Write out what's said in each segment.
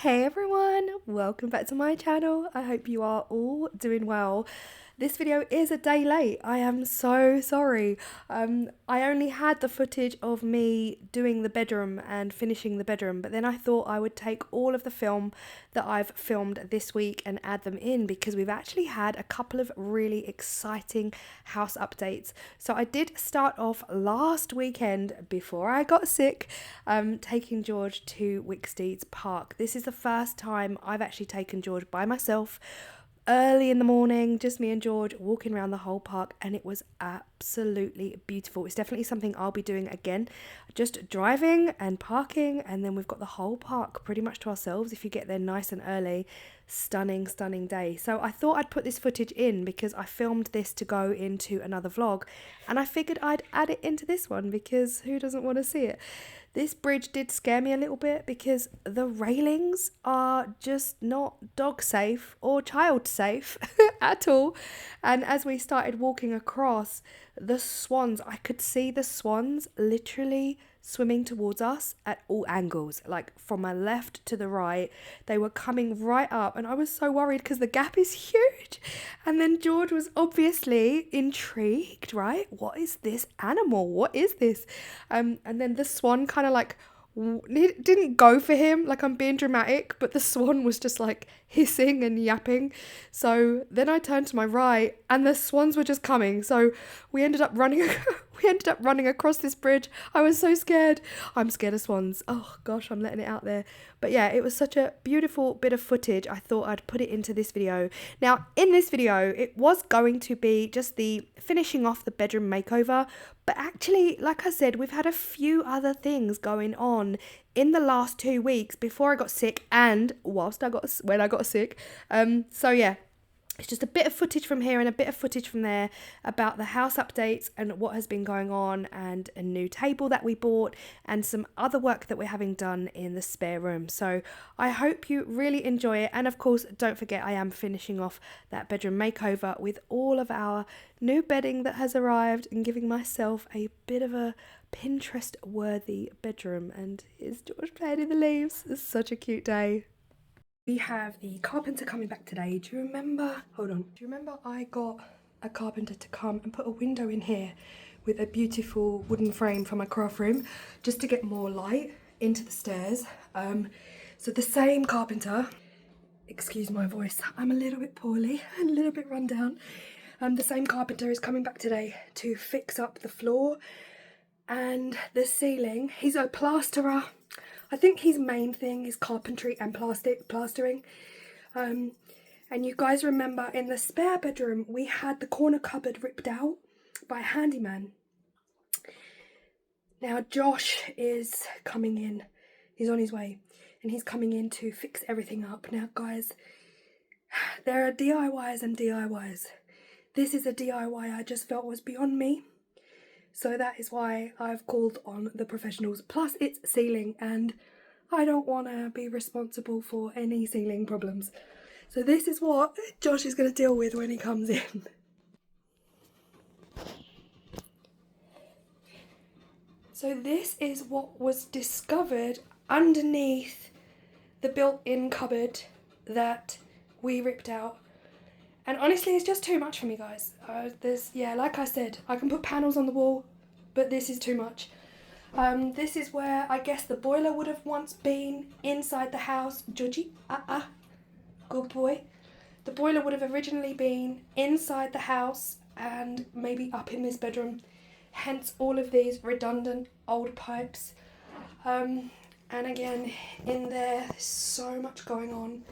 Hey everyone, welcome back to my channel. I hope you are all doing well. This video is a day late. I am so sorry. I only had the footage of me doing the bedroom and finishing the bedroom, but then I thought I would take all of the film that I've filmed this week and add them in because we've actually had a couple of really exciting house updates. So I did start off last weekend before I got sick, taking George to Wicksteed's Park. This is the first time I've actually taken George by myself early in the morning, just me and George walking around the whole park, and it was absolutely beautiful. It's definitely something I'll be doing again, just driving and parking, and then we've got the whole park pretty much to ourselves if you get there nice and early. Stunning day. So I thought I'd put this footage in because I filmed this to go into another vlog, and I figured I'd add it into this one because who doesn't want to see it. This bridge did scare me a little bit because the railings are just not dog safe or child safe at all. And as we started walking across, the swans, I could see the swans literally swimming towards us at all angles, like from my left to the right. They were coming right up, and I was so worried because the gap is huge. And then George was obviously intrigued, right? What is this animal? What is this? And then the swan kind of like it didn't go for him, like I'm being dramatic, but the swan was just like hissing and yapping. So then I turned to my right and the swans were just coming. So we ended up running across this bridge. I was so scared. I'm scared of swans. Oh gosh, I'm letting it out there. But yeah, it was such a beautiful bit of footage. I thought I'd put it into this video. Now, in this video, it was going to be just the finishing off the bedroom makeover, but actually, like I said, we've had a few other things going on in the last 2 weeks before I got sick and when I got sick. So yeah, it's just a bit of footage from here and a bit of footage from there about the house updates and what has been going on, and a new table that we bought and some other work that we're having done in the spare room. So I hope you really enjoy it. And of course, don't forget, I am finishing off that bedroom makeover with all of our new bedding that has arrived and giving myself a bit of a Pinterest worthy bedroom. And here's George playing in the leaves. It's such a cute day. We have the carpenter coming back today. Do you remember I got a carpenter to come and put a window in here with a beautiful wooden frame for my craft room just to get more light into the stairs. So the same carpenter, excuse my voice, I'm a little bit poorly and a little bit run down. The same carpenter is coming back today to fix up the floor and the ceiling. He's a plasterer. I think his main thing is carpentry and plastering. And you guys remember in the spare bedroom, we had the corner cupboard ripped out by a handyman. Now Josh is coming in. He's on his way and he's coming in to fix everything up. Now guys, there are DIYs and DIYs. This is a DIY I just felt was beyond me. So that is why I've called on the professionals. Plus it's ceiling and I don't want to be responsible for any ceiling problems. So this is what Josh is going to deal with when he comes in. So this is what was discovered underneath the built-in cupboard that we ripped out. And honestly, it's just too much for me, guys. Like I said, I can put panels on the wall, but this is too much. This is where I guess the boiler would have once been inside the house. Georgie, good boy. The boiler would have originally been inside the house and maybe up in this bedroom. Hence all of these redundant old pipes. And again, in there, so much going on.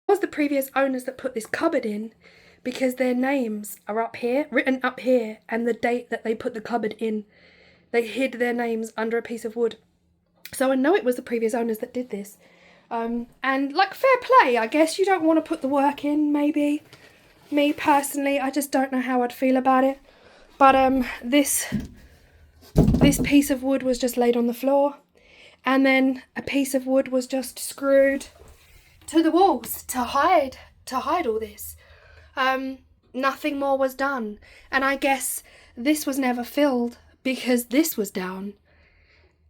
Was the previous owners that put this cupboard in because their names are up here, written up here, and the date that they put the cupboard in, they hid their names under a piece of wood. So I know it was the previous owners that did this. And like, fair play, I guess. You don't want to put the work in, maybe. Me personally, I just don't know how I'd feel about it. But this piece of wood was just laid on the floor, and then a piece of wood was just screwed to the walls to hide all this. Nothing more was done, and I guess this was never filled because this was down,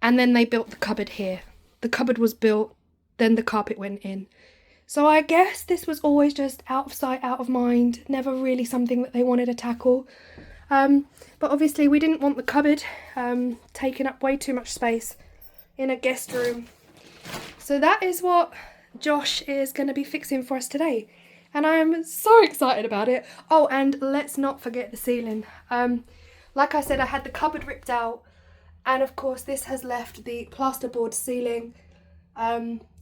and then they built the cupboard here. The cupboard was built then the carpet went in. So I guess this was always just out of sight, out of mind, never really something that they wanted to tackle. But obviously we didn't want the cupboard taking up way too much space in a guest room. So that is what Josh is going to be fixing for us today. And I am so excited about it. Oh, and let's not forget the ceiling. Like I said, I had the cupboard ripped out. And of course, this has left the plasterboard ceiling.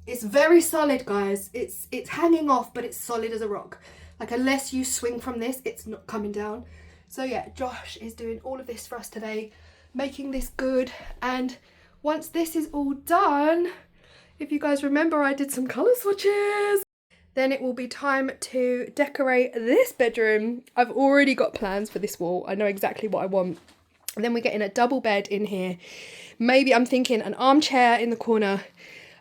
It's very solid, guys. It's hanging off, but it's solid as a rock. Like, unless you swing from this, it's not coming down. So yeah, Josh is doing all of this for us today, making this good. And once this is all done, if you guys remember, I did some colour swatches. Then it will be time to decorate this bedroom. I've already got plans for this wall. I know exactly what I want. And then we're getting a double bed in here. Maybe I'm thinking an armchair in the corner.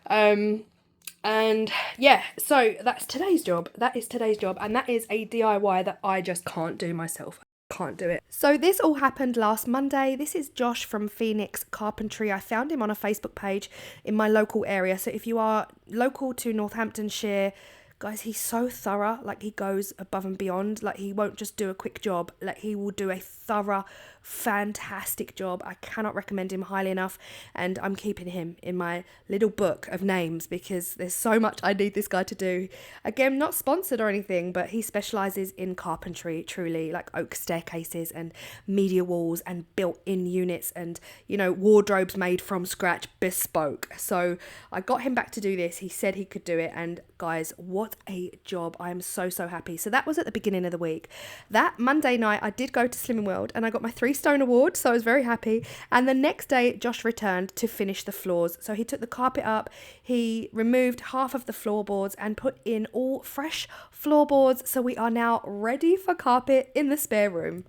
And yeah, so that's today's job. That is today's job. And that is a DIY that I just can't do myself. I can't do it. So this all happened last Monday. This is Josh from Phoenix Carpentry. I found him on a Facebook page in my local area. So if you are local to Northamptonshire, guys, he's so thorough. Like, he goes above and beyond. Like, he won't just do a quick job. Like, he will do a thorough, fantastic job. I cannot recommend him highly enough. And I'm keeping him in my little book of names because there's so much I need this guy to do. Again, not sponsored or anything, but he specialises in carpentry, truly. Like oak staircases and media walls and built-in units and, you know, wardrobes made from scratch, bespoke. So I got him back to do this. He said he could do it. And guys, what a job. I am so happy. So that was at the beginning of the week. That Monday night I did go to Slimming World and I got my 3-stone award, so I was very happy. And the next day Josh returned to finish the floors. So he took the carpet up, he removed half of the floorboards and put in all fresh floorboards. So we are now ready for carpet in the spare room.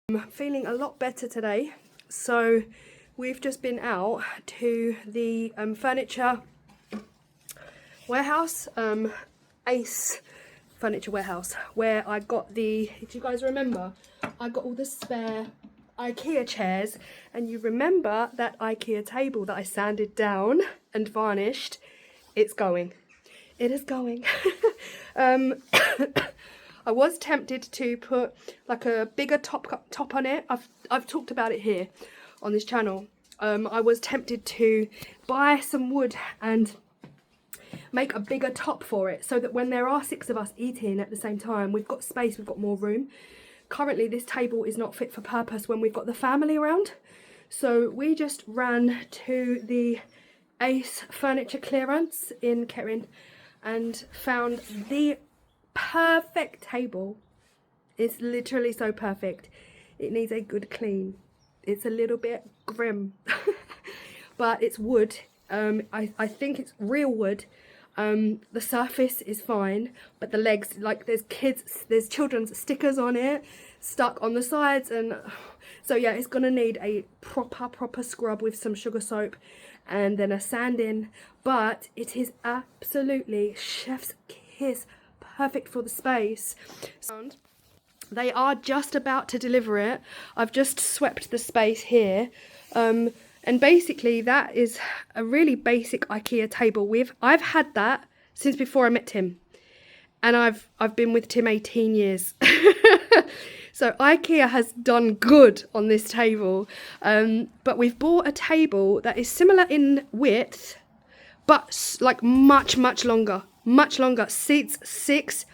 I'm feeling a lot better today. So we've just been out to the furniture warehouse, Ace Furniture Warehouse, where I got the, if you guys remember, I got all the spare IKEA chairs, and you remember that IKEA table that I sanded down and varnished. It's going. It is going. I was tempted to put like a bigger top on it. I've talked about it here on this channel. I was tempted to buy some wood and make a bigger top for it so that when there are 6 of us eating at the same time, we've got space, we've got more room. Currently this table is not fit for purpose when we've got the family around. So we just ran to the Ace Furniture Clearance in Kettering and found the perfect table. It's literally so perfect. It needs a good clean. It's a little bit grim, but it's wood. I think it's real wood. The surface is fine, but the legs, like there's children's stickers on it stuck on the sides, and so yeah, it's gonna need a proper scrub with some sugar soap and then a sanding, but it is absolutely chef's kiss, perfect for the space. They are just about to deliver it. I've just swept the space here. And basically that is a really basic IKEA table. I've had that since before I met Tim. And I've been with Tim 18 years. So IKEA has done good on this table. But we've bought a table that is similar in width, but like much longer. Much longer. Seats 6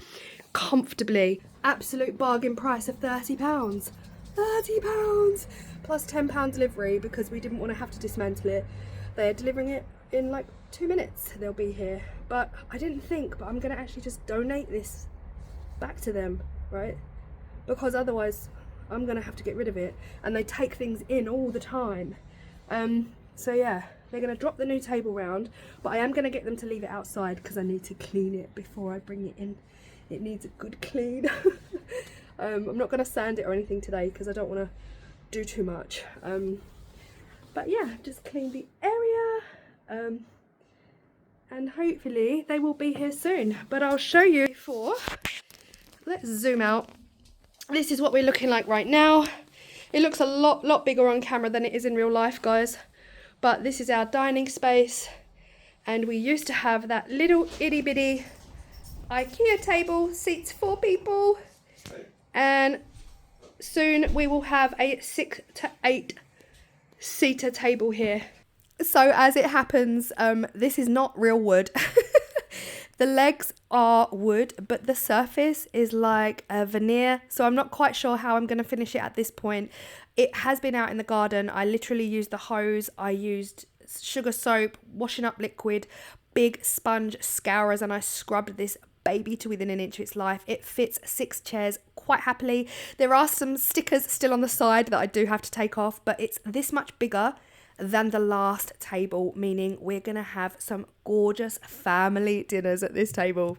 comfortably. Absolute bargain price of £30. £30 plus £10 delivery because we didn't want to have to dismantle it. They're delivering it in like 2 minutes. They'll be here. But I didn't think, but I'm going to actually just donate this back to them, right? Because otherwise I'm going to have to get rid of it. And they take things in all the time. So yeah, they're going to drop the new table round, but I am going to get them to leave it outside because I need to clean it before I bring it in. It needs a good clean. I'm not going to sand it or anything today because I don't want to do too much. But yeah, just clean the area. And hopefully they will be here soon. But I'll show you before. Let's zoom out. This is what we're looking like right now. It looks a lot bigger on camera than it is in real life, guys. But this is our dining space. And we used to have that little itty bitty IKEA table, seats 4 people. And soon we will have a 6 to 8 seater table here. So as it happens, this is not real wood. The legs are wood, but the surface is like a veneer. So I'm not quite sure how I'm going to finish it at this point. It has been out in the garden. I literally used the hose. I used sugar soap, washing up liquid, big sponge scourers, and I scrubbed this baby to within an inch of its life. It fits 6 chairs quite happily. There are some stickers still on the side that I do have to take off, but it's this much bigger than the last table, meaning we're gonna have some gorgeous family dinners at this table.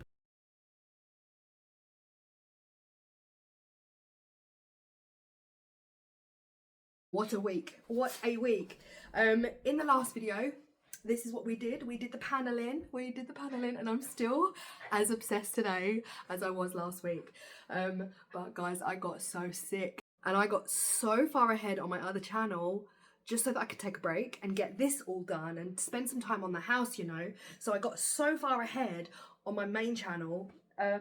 What a week, what a week. In the last video, this is what we did. We did the paneling, and I'm still as obsessed today as I was last week. But guys, I got so sick and I got so far ahead on my other channel just so that I could take a break and get this all done and spend some time on the house, you know. So I got so far ahead on my main channel. I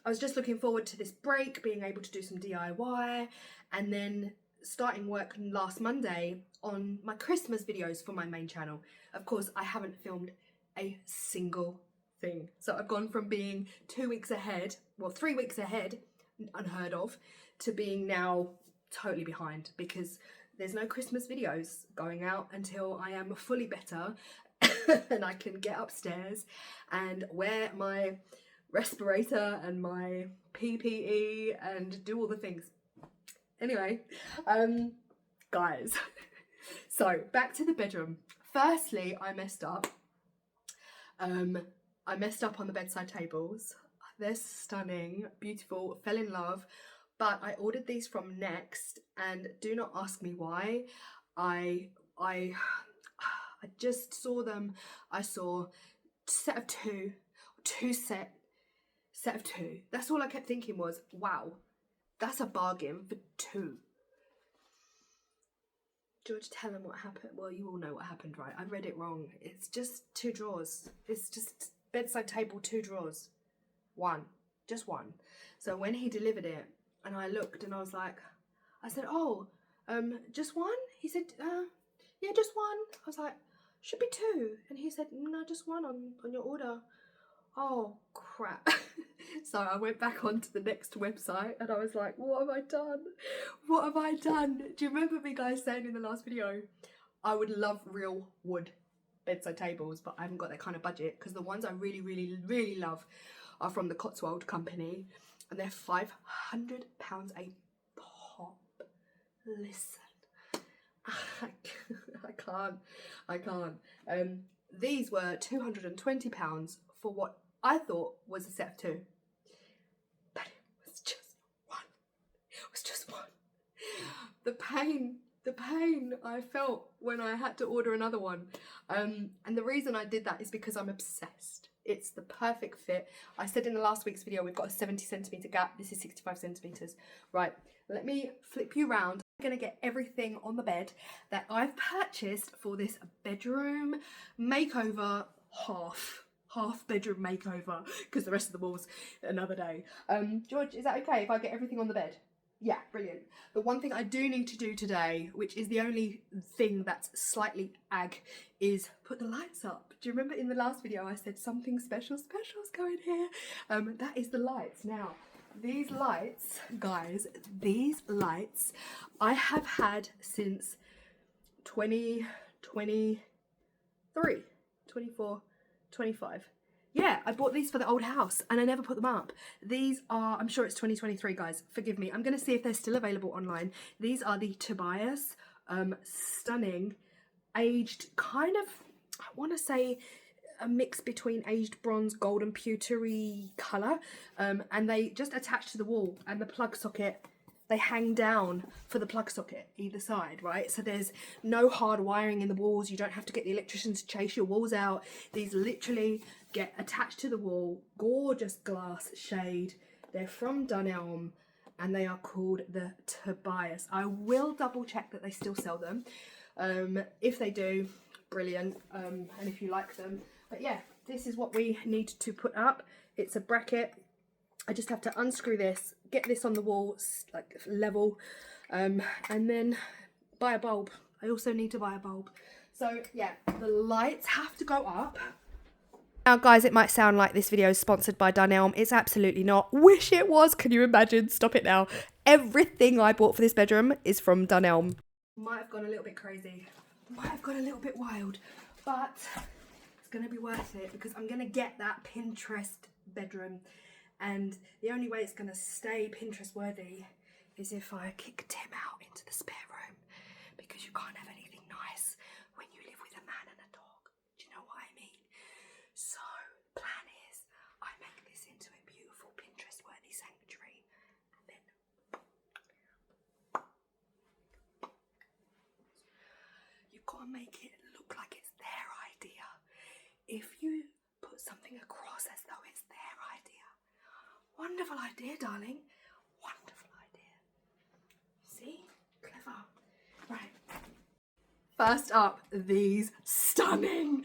was just looking forward to this break, being able to do some DIY, and then starting work last Monday on my Christmas videos for my main channel. Of course, I haven't filmed a single thing. So I've gone from being 2 weeks ahead, well, 3 weeks ahead, unheard of, to being now totally behind because there's no Christmas videos going out until I am fully better and I can get upstairs and wear my respirator and my PPE and do all the things. Anyway, guys, so back to the bedroom. Firstly, I messed up. I messed up on the bedside tables. They're stunning, beautiful, fell in love. But I ordered these from Next, and do not ask me why. I just saw them. I saw set of two set of 2. That's all I kept thinking was, wow, that's a bargain for 2. George, tell him what happened. Well, you all know what happened, right? I read it wrong. It's just 2 drawers. It's just bedside table, 2 drawers. 1. Just 1. So when he delivered it, and I looked and I was like, I said, oh, just 1? He said, yeah, just 1. I was like, should be 2. And he said, no, just 1 on your order. Oh, crap. So I went back onto the Next website and I was like, what have I done? What have I done? Do you remember me guys saying in the last video, I would love real wood bedside tables, but I haven't got that kind of budget because the ones I really, really, really love are from the Cotswold company. And they're £500 a pop. Listen, I can't. These were £220 for what I thought was a set of 2. But it was just 1. It was just 1. The pain I felt when I had to order another one. And the reason I did that is because I'm obsessed. It's the perfect fit. I said in the last week's video, we've got a 70 centimetre gap. This is 65 centimetres. Right, let me flip you round. I'm going to get everything on the bed that I've purchased for this bedroom makeover, half bedroom makeover, because the rest of the walls another day. George, is that okay if I get everything on the bed? Yeah, brilliant. The one thing I do need to do today, which is the only thing that's slightly ag, is put the lights up. Do you remember in the last video I said something special's going here? That is the lights. Now, these lights, guys, these lights I have had since 2023, 24, 25. Yeah, I bought these for the old house and I never put them up. These are, I'm sure it's 2023, guys. Forgive me. I'm going to see if they're still available online. These are the Tobias. Stunning, aged, kind of, I want to say a mix between aged bronze, gold and pewtery colour. And they just attach to the wall and the plug socket. They hang down for the plug socket either side, right? So there's no hard wiring in the walls. You don't have to get the electrician to chase your walls out. These literally get attached to the wall. Gorgeous glass shade. They're from Dunelm and they are called the Tobias. I will double check that they still sell them. If they do, brilliant. And if you like them, But yeah, this is what we need to put up. It's a bracket. I just have to unscrew this, get this on the wall, like level, and then buy a bulb. I also need to buy a bulb. So yeah, the lights have to go up. Now guys, it might sound like this video is sponsored by Dunelm. It's absolutely not. Wish it was. Can you imagine? Stop it now. Everything I bought for this bedroom is from Dunelm. Might have gone a little bit crazy. Might have gone a little bit wild. But it's going to be worth it because I'm going to get that Pinterest bedroom. And the only way it's going to stay Pinterest worthy is if I kick Tim out into the spare room. Because you can't have anything nice when you live with a man and a dog. Do you know what I mean? So, the plan is I make this into a beautiful Pinterest worthy sanctuary. And then you've got to make it look like it's their idea. If you put something across as though it's their idea. Wonderful idea, darling. Wonderful idea. See? Clever. Right. First up, these stunning,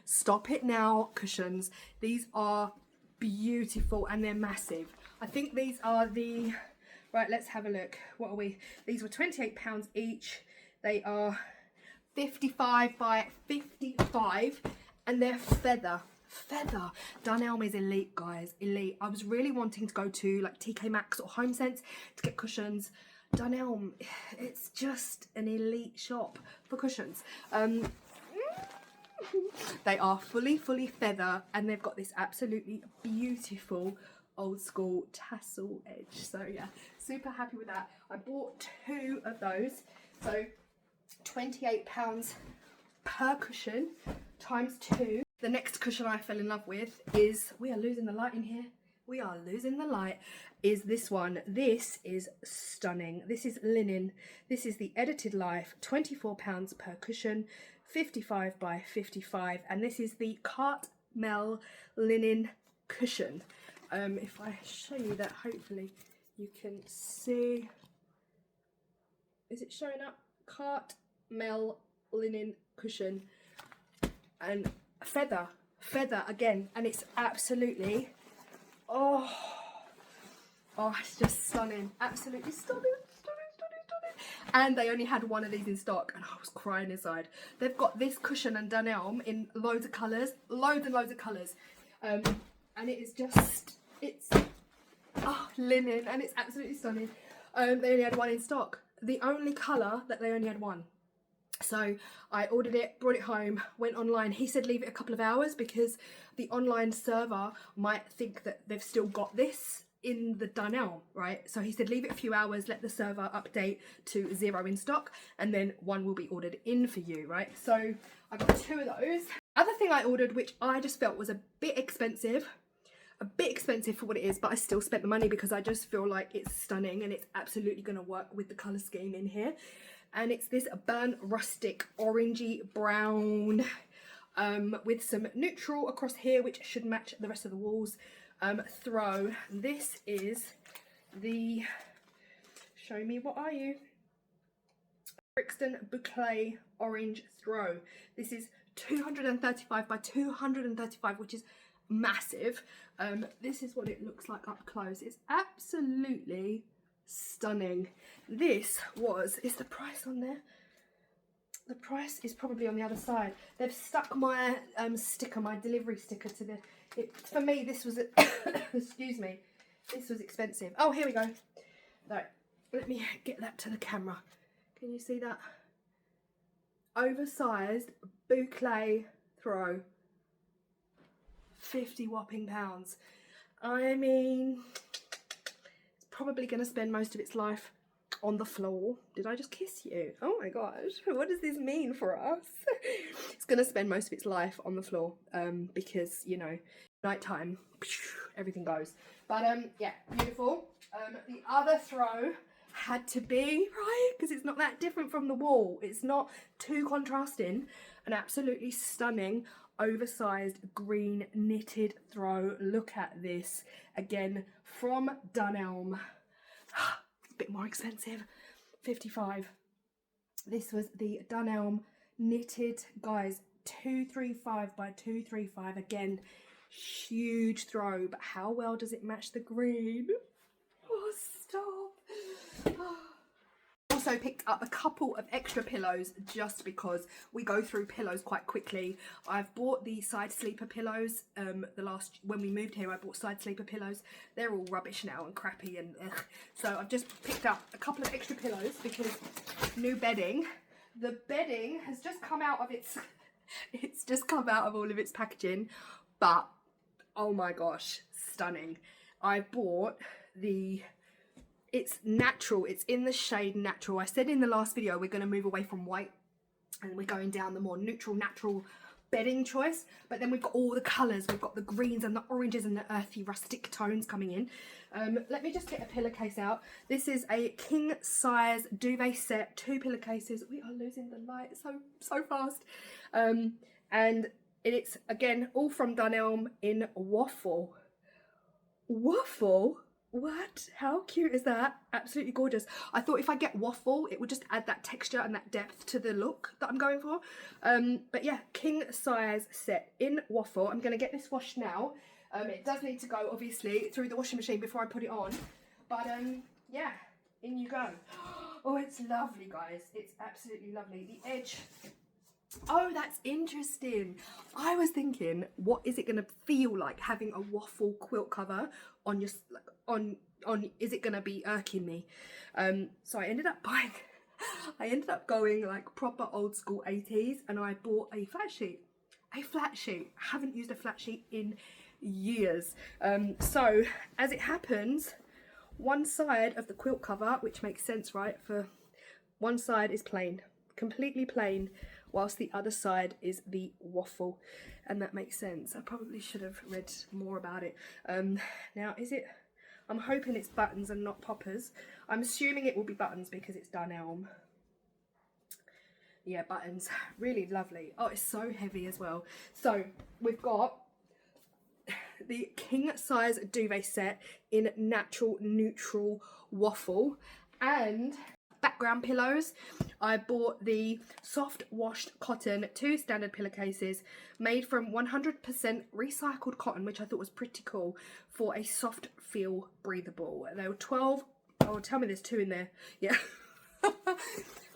stop it now cushions. These are beautiful and they're massive. I think these are the, right, let's have a look. What are we? These were £28 each. They are 55 by 55 and they're feather. Dunelm is elite, guys, elite. I was really wanting to go to like TK Maxx or HomeSense to get cushions. Dunelm, it's just an elite shop for cushions. They are fully feather and they've got this absolutely beautiful old school tassel edge. So yeah, super happy with that. I bought 2 of those, so £28 per cushion times 2. The next cushion I fell in love with is, we are losing the light in here. We are losing the light, is this one. This is stunning. This is linen. This is the Edited Life, £24 per cushion, 55 by 55. And this is the Cartmel linen cushion. If I show you that, hopefully you can see. Is it showing up? Cartmel linen cushion. And feather again, and it's absolutely, oh, it's just stunning, absolutely stunning. And they only had one of these in stock and I was crying inside. They've got this cushion and Dunelm in loads of colours, loads and loads of colours, and it is just, it's linen and it's absolutely stunning. They only had one in stock, the only colour that they only had one. So I ordered it, brought it home, went online. He said leave it a couple of hours because the online server might think that they've still got this in the Dunelm, right? So he said leave it a few hours, let the server update to 0 in stock, and then one will be ordered in for you, right? So I got 2 of those. Other thing I ordered, which I just felt was a bit expensive for what it is, but I still spent the money because I just feel like it's stunning and it's absolutely going to work with the colour scheme in here. And it's this burnt rustic orangey brown with some neutral across here, which should match the rest of the walls. Throw. This is the, show me, what are you? Brixton Boucle orange throw. This is 235 by 235, which is massive. This is what it looks like up close. It's absolutely stunning. This was, is the price on there? The price is probably on the other side. They've stuck my sticker, my delivery sticker to the, for me this was, excuse me, this was expensive. Oh, here we go. Right, let me get that to the camera. Can you see that? Oversized boucle throw. 50 whopping pounds. I mean, it's probably going to spend most of its life on the floor. Did I just kiss you? Oh my gosh, what does this mean for us? It's going to spend most of its life on the floor because, you know, nighttime, everything goes. But yeah, beautiful. The other throw had to be, right, because it's not that different from the wall. It's not too contrasting. An absolutely stunning oversized green knitted throw. Look at this. Again, from Dunelm. A bit more expensive, 55. This was the Dunelm knitted, guys, 235 by 235. Again, huge throw, but how well does it match the green? Oh, stop. Also picked up a couple of extra pillows just because we go through pillows quite quickly. I've bought the side sleeper pillows. When we moved here, I bought side sleeper pillows. They're all rubbish now and crappy and ugh. So I've just picked up a couple of extra pillows because new bedding. The bedding has just come out of it's just come out of all of its packaging, but oh my gosh, stunning. I bought it's natural, it's in the shade natural. I said in the last video we're going to move away from white and we're going down the more neutral natural bedding choice, but then we've got all the colours. We've got the greens and the oranges and the earthy rustic tones coming in. Let me just get a pillowcase out. This is a king size duvet set, 2 pillowcases. We are losing the light so fast. And it's again all from Dunelm in waffle. Waffle? What? How cute is that? Absolutely gorgeous. I thought if I get waffle, it would just add that texture and that depth to the look that I'm going for. But yeah, king size set in waffle. I'm going to get this washed now. It does need to go, obviously, through the washing machine before I put it on. But yeah, in you go. Oh, it's lovely, guys. It's absolutely lovely. The edge... Oh, that's interesting. I was thinking, what is it going to feel like having a waffle quilt cover on your is it going to be irking me? So I ended up going like proper old school 80s, and I bought a flat sheet. I haven't used a flat sheet in years. So as it happens, one side of the quilt cover, which makes sense, right? For one side is plain, completely plain, whilst the other side is the waffle, and that makes sense. I probably should have read more about it. Now is it, I'm hoping it's buttons and not poppers. I'm assuming it will be buttons because it's Dunelm. Yeah, buttons, really lovely. Oh, it's so heavy as well. So we've got the king size duvet set in natural neutral waffle, and background pillows. I bought the soft washed cotton 2 standard pillowcases made from 100% recycled cotton, which I thought was pretty cool, for a soft feel breathable. They were 12, oh tell me there's 2 in there, yeah.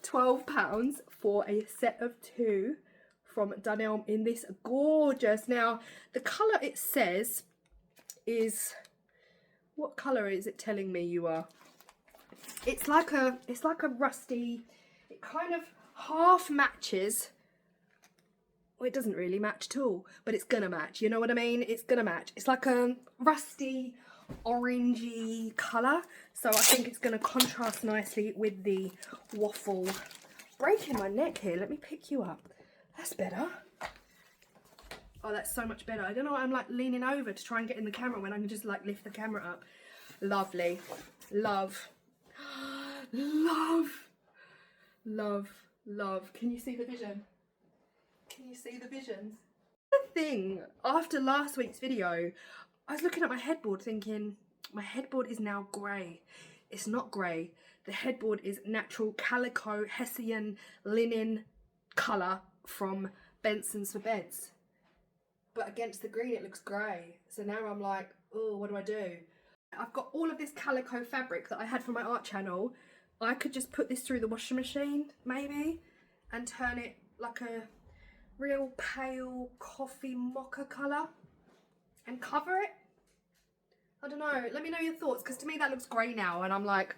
£12 for a set of 2 from Dunelm in this gorgeous, now the colour it says is, what colour is it telling me you are? It's like a rusty, it kind of half matches. Well, it doesn't really match at all, but it's gonna match, you know what I mean? It's gonna match. It's like a rusty, orangey colour, so I think it's gonna contrast nicely with the waffle. Breaking my neck here, let me pick you up. That's better. Oh, that's so much better. I don't know why I'm like leaning over to try and get in the camera when I can just like lift the camera up. Lovely. Love. Love. Love. Love. Can you see the vision? Can you see the visions? The thing, after last week's video, I was looking at my headboard thinking, my headboard is now grey. It's not grey. The headboard is natural calico Hessian linen colour from Benson's for Beds. But against the green it looks grey. So now I'm like, oh, what do I do? I've got all of this calico fabric that I had from my art channel. I could just put this through the washing machine, maybe, and turn it like a real pale coffee mocha colour and cover it. I don't know, let me know your thoughts, because to me that looks grey now and I'm like,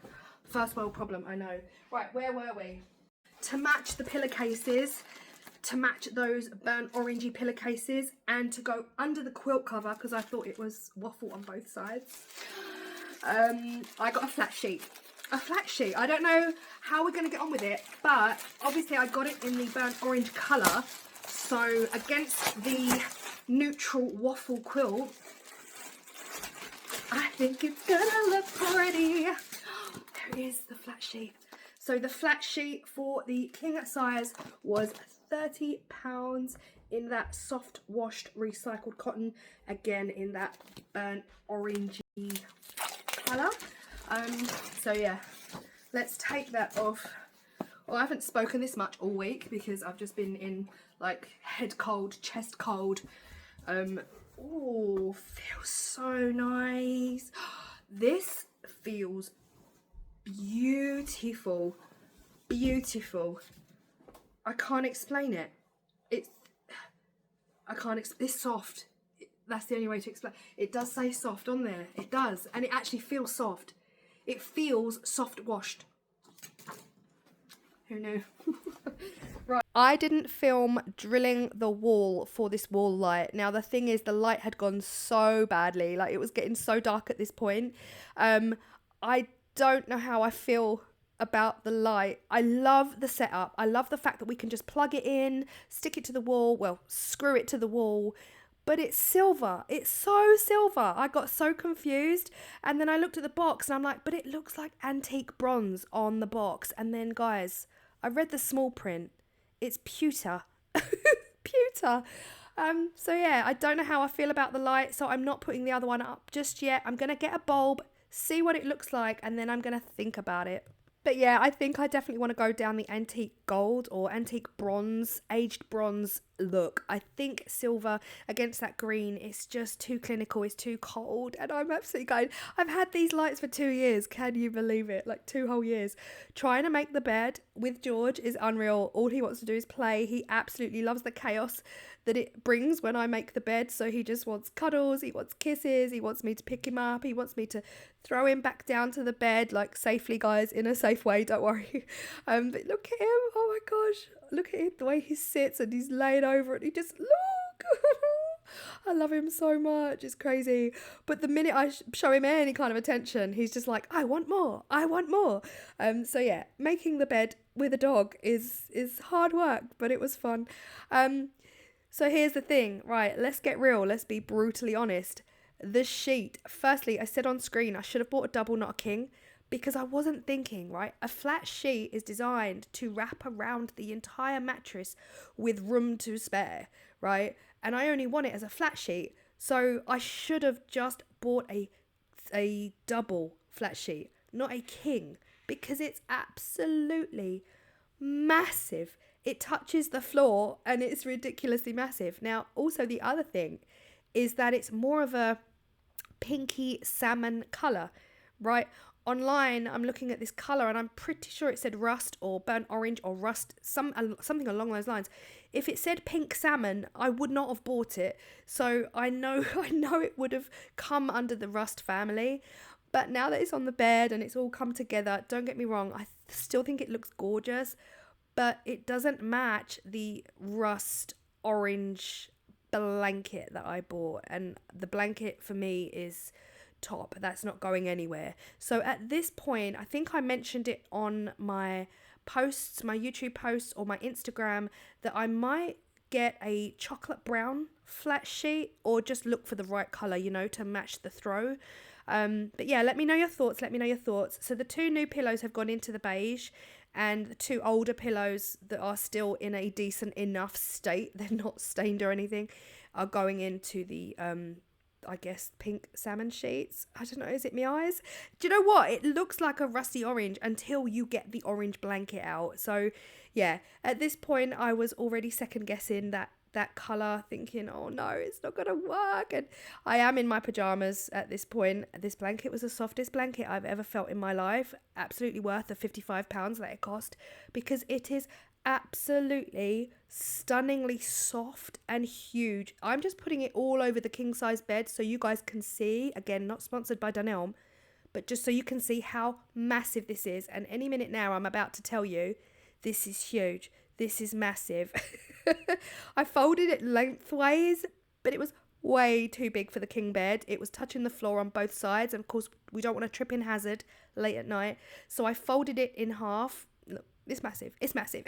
first world problem, I know. Right, where were we? To match the pillowcases, to match those burnt orangey pillowcases, and to go under the quilt cover because I thought it was waffle on both sides, I got a flat sheet. A flat sheet. I don't know how we're going to get on with it, but obviously I got it in the burnt orange colour, so against the neutral waffle quilt, I think it's gonna look pretty. There is the flat sheet. So the flat sheet for the king size was £30 in that soft washed recycled cotton, again in that burnt orangey colour. So yeah, let's take that off Well, I haven't spoken this much all week because I've just been in like head cold, chest cold. Oh, feels so nice. This feels beautiful. Beautiful. I can't explain it. It's soft. That's the only way to explain. It does say soft on there. It does. And it actually feels soft. It feels soft washed. Who knew? Right. I didn't film drilling the wall for this wall light. Now, the thing is, the light had gone so badly. Like, it was getting so dark at this point. I don't know how I feel about the light. I love the setup. I love the fact that we can just plug it in, stick it to the wall, well, screw it to the wall. But it's silver. It's so silver. I got so confused. And then I looked at the box and I'm like, but it looks like antique bronze on the box. And then, guys, I read the small print. It's pewter. Pewter. So yeah, I don't know how I feel about the light, so I'm not putting the other one up just yet. I'm going to get a bulb, see what it looks like, and then I'm going to think about it. But yeah, I think I definitely want to go down the antique gold or antique bronze, aged bronze look. I think silver against that green, it's just too clinical, it's too cold, and I'm absolutely going. I've had these lights for 2 years, can you believe it? Like 2 whole years. Trying to make the bed with George is unreal. All he wants to do is play. He absolutely loves the chaos that it brings when I make the bed. So he just wants cuddles, he wants kisses, he wants me to pick him up, he wants me to throw him back down to the bed, like safely, guys, in a safe way, don't worry. But look at him, oh my gosh, look at him, the way he sits and he's laying over it, he just, look. I love him so much, it's crazy. But the minute I show him any kind of attention, he's just like, I want more, I want more. So yeah, making the bed with a dog is hard work, but it was fun. So here's the thing, right, let's get real, let's be brutally honest. The sheet, firstly, I said on screen I should have bought a double, not a king, because I wasn't thinking, right? A flat sheet is designed to wrap around the entire mattress with room to spare, right? And I only want it as a flat sheet, so I should have just bought a double flat sheet, not a king, because it's absolutely massive. It touches the floor and it's ridiculously massive. Now, also the other thing is that it's more of a pinky salmon colour, right? Online, I'm looking at this colour and I'm pretty sure it said rust or burnt orange or rust, something along those lines. If it said pink salmon, I would not have bought it. So I know it would have come under the rust family. But now that it's on the bed and it's all come together, don't get me wrong, I still think it looks gorgeous, but it doesn't match the rust orange blanket that I bought. And the blanket for me is top. That's not going anywhere. So at this point, I think I mentioned it on my posts, my YouTube posts or my Instagram, that I might get a chocolate brown flat sheet or just look for the right colour, you know, to match the throw. But yeah, let me know your thoughts. So the 2 new pillows have gone into the beige, and the 2 older pillows that are still in a decent enough state, they're not stained or anything, are going into the I guess pink salmon sheets. I don't know, is it my eyes? Do you know what? It looks like a rusty orange until you get the orange blanket out. So yeah, at this point I was already second guessing that colour, thinking, oh no, it's not gonna work. And I am in my pajamas at this point. This blanket was the softest blanket I've ever felt in my life. Absolutely worth the £55 that it cost, because it is absolutely stunningly soft and huge. I'm just putting it all over the king size bed so you guys can see. Again, not sponsored by Dunelm, but just so you can see how massive this is. And any minute now I'm about to tell you, this is huge, this is massive. I folded it lengthways, but it was way too big for the king bed. It was touching the floor on both sides, and of course we don't want to trip in hazard late at night, so I folded it in half. Look, it's massive, it's massive.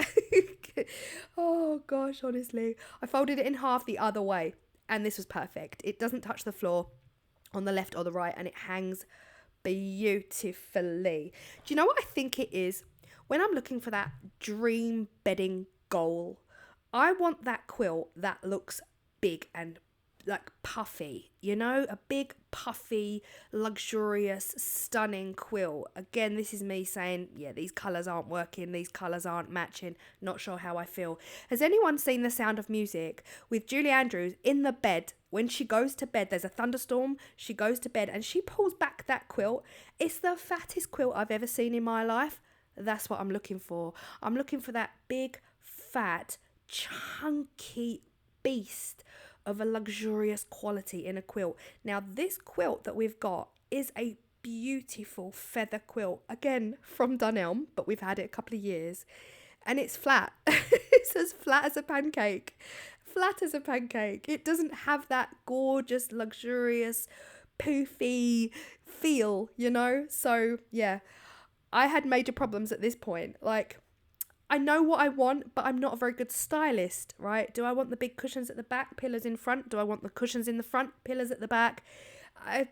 Oh gosh, honestly, I folded it in half the other way, and this was perfect. It doesn't touch the floor on the left or the right, and it hangs beautifully. Do you know what I think it is? When I'm looking for that dream bedding goal, I want that quilt that looks big and like puffy, you know, a big puffy, luxurious, stunning quilt. Again, this is me saying, yeah, these colours aren't working, these colours aren't matching, not sure how I feel. Has anyone seen The Sound of Music with Julie Andrews in the bed? When she goes to bed, there's a thunderstorm, she goes to bed and she pulls back that quilt. It's the fattest quilt I've ever seen in my life. That's what I'm looking for. I'm looking for that big, fat, chunky beast of a luxurious quality in a quilt. Now, this quilt that we've got is a beautiful feather quilt, again from Dunelm, but we've had it a couple of years, and it's flat. It's as flat as a pancake. Flat as a pancake. It doesn't have that gorgeous, luxurious, poofy feel, you know? So, yeah, I had major problems at this point. Like, I know what I want, but I'm not a very good stylist, right? Do I want the big cushions at the back, pillars in front? Do I want the cushions in the front, pillars at the back? I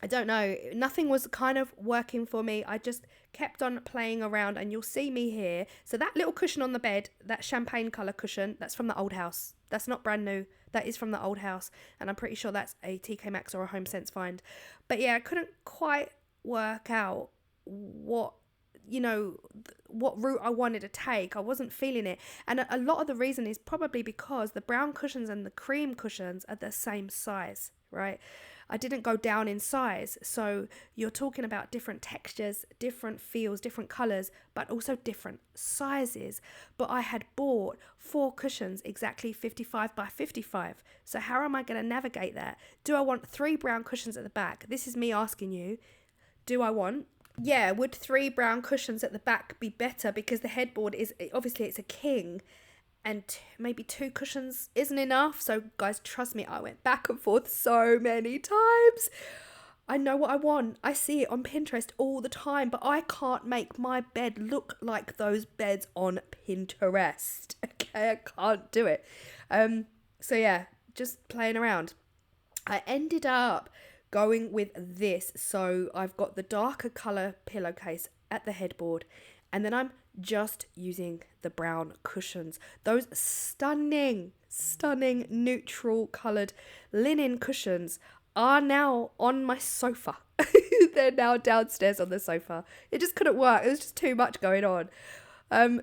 don't know. Nothing was kind of working for me. I just kept on playing around, and you'll see me here. So that little cushion on the bed, that champagne colour cushion, that's from the old house. That's not brand new. That is from the old house. And I'm pretty sure that's a TK Maxx or a Home Sense find. But yeah, I couldn't quite work out what route I wanted to take. I wasn't feeling it. And a lot of the reason is probably because the brown cushions and the cream cushions are the same size, right? I didn't go down in size. So you're talking about different textures, different feels, different colours, but also different sizes. But I had bought 4 cushions exactly 55 by 55. So how am I going to navigate that? Do I want 3 brown cushions at the back? This is me asking you. Would 3 brown cushions at the back be better? Because the headboard is, obviously it's a king, and maybe 2 cushions isn't enough. So guys, trust me, I went back and forth so many times. I know what I want. I see it on Pinterest all the time, but I can't make my bed look like those beds on Pinterest. Okay, I can't do it. So yeah, just playing around. I ended up going with this. So I've got the darker colour pillowcase at the headboard, and then I'm just using the brown cushions. Those stunning neutral coloured linen cushions are now on my sofa. They're now downstairs on the sofa. It just couldn't work. It was just too much going on.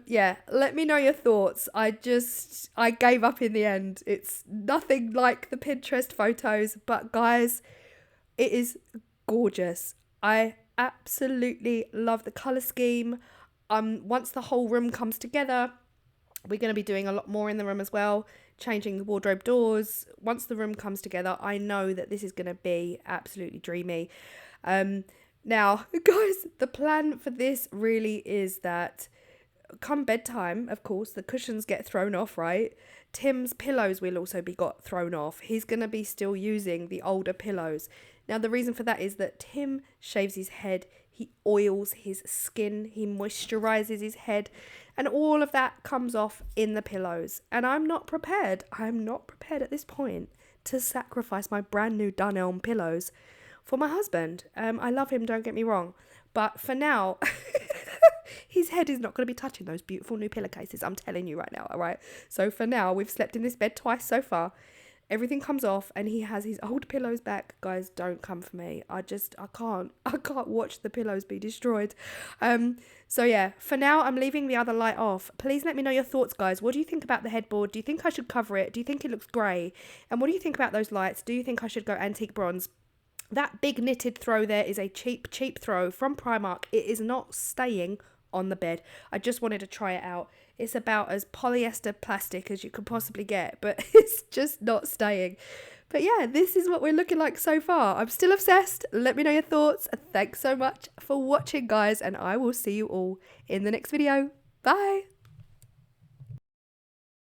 Yeah, let me know your thoughts. I gave up in the end. It's nothing like the Pinterest photos, but guys, it is gorgeous. I absolutely love the colour scheme. Once the whole room comes together, we're going to be doing a lot more in the room as well, changing the wardrobe doors. Once the room comes together, I know that this is going to be absolutely dreamy. Now, guys, the plan for this really is that come bedtime, of course, the cushions get thrown off, right? Tim's pillows will also be got thrown off. He's going to be still using the older pillows. Now, the reason for that is that Tim shaves his head, he oils his skin, he moisturizes his head, and all of that comes off in the pillows. And I'm not prepared at this point to sacrifice my brand new Dunelm pillows for my husband. I love him, don't get me wrong. But for now, his head is not going to be touching those beautiful new pillowcases. I'm telling you right now, all right? So for now, we've slept in this bed twice so far. Everything comes off and he has his old pillows back. Guys, don't come for me. I can't watch the pillows be destroyed. So yeah, for now, I'm leaving the other light off. Please let me know your thoughts, guys. What do you think about the headboard? Do you think I should cover it? Do you think it looks grey? And what do you think about those lights? Do you think I should go antique bronze? That big knitted throw there is a cheap throw from Primark. It is not staying on the bed. I just wanted to try it out. It's about as polyester plastic as you could possibly get, but it's just not staying. But yeah, this is what we're looking like so far. I'm still obsessed. Let me know your thoughts. Thanks so much for watching, guys, and I will see you all in the next video. Bye.